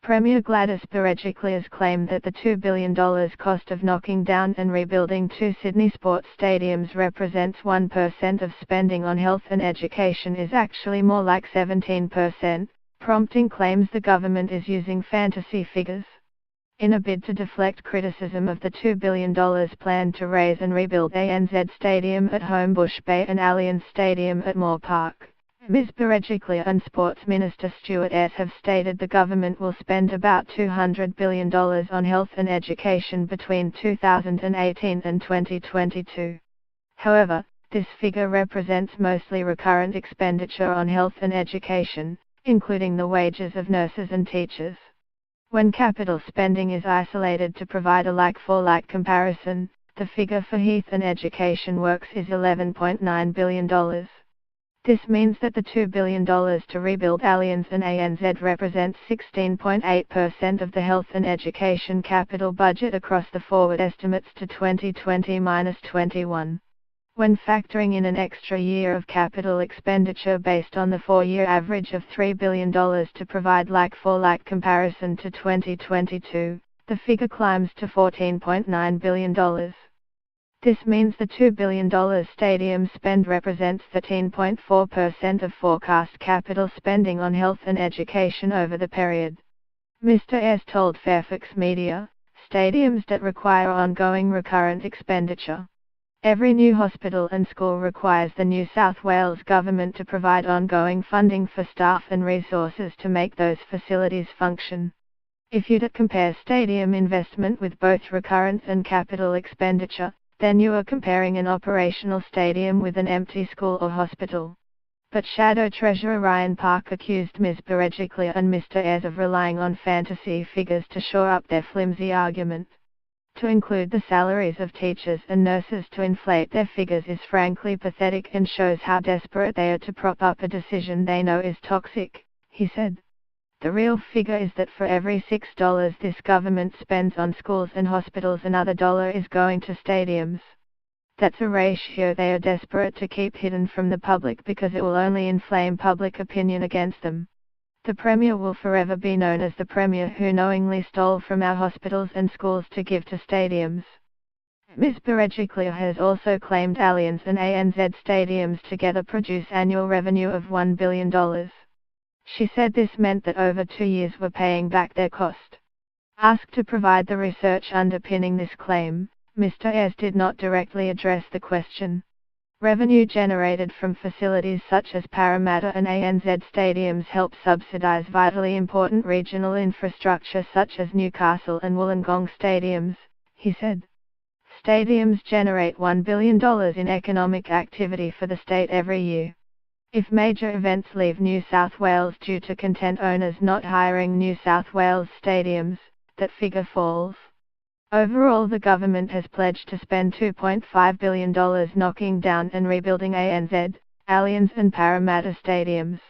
Premier Gladys Berejiklian claimed that the $2 billion cost of knocking down and rebuilding two Sydney sports stadiums represents 1% of spending on health and education is actually more like 17%, prompting claims the government is using fantasy figures. In a bid to deflect criticism of the $2 billion plan to raise and rebuild ANZ Stadium at Homebush Bay and Allianz Stadium at Moore Park, Ms. Berejiklian and Sports Minister Stuart Ayres have stated the government will spend about $200 billion on health and education between 2018 and 2022. However, this figure represents mostly recurrent expenditure on health and education, including the wages of nurses and teachers. When capital spending is isolated to provide a like-for-like comparison, the figure for health and education works is $11.9 billion. This means that the $2 billion to rebuild Allianz and ANZ represents 16.8% of the health and education capital budget across the forward estimates to 2020-21. When factoring in an extra year of capital expenditure based on the 4-year average of $3 billion to provide like-for-like comparison to 2022, the figure climbs to $14.9 billion. This means the $2 billion stadium spend represents 13.4% of forecast capital spending on health and education over the period. Mr. Ayres told Fairfax Media, "Stadiums that require ongoing recurrent expenditure. Every new hospital and school requires the New South Wales government to provide ongoing funding for staff and resources to make those facilities function. If you compare stadium investment with both recurrent and capital expenditure, then you are comparing an operational stadium with an empty school or hospital." But Shadow Treasurer Ryan Park accused Ms. Berejiklian and Mr. Ayres of relying on fantasy figures to shore up their flimsy argument. To include the salaries of teachers and nurses to inflate their figures is frankly pathetic and shows how desperate they are to prop up a decision they know is toxic, he said. The real figure is that for every $6 this government spends on schools and hospitals, another dollar is going to stadiums. That's a ratio they are desperate to keep hidden from the public because it will only inflame public opinion against them. The Premier will forever be known as the Premier who knowingly stole from our hospitals and schools to give to stadiums. Ms. Berejiklian has also claimed Allianz and ANZ stadiums together produce annual revenue of $1 billion. She said this meant that over 2 years were paying back their cost. Asked to provide the research underpinning this claim, Mr. Ayres did not directly address the question. Revenue generated from facilities such as Parramatta and ANZ stadiums help subsidise vitally important regional infrastructure such as Newcastle and Wollongong stadiums, he said. Stadiums generate $1 billion in economic activity for the state every year. If major events leave New South Wales due to content owners not hiring New South Wales stadiums, that figure falls. Overall, the government has pledged to spend $2.5 billion knocking down and rebuilding ANZ, Allianz and Parramatta stadiums.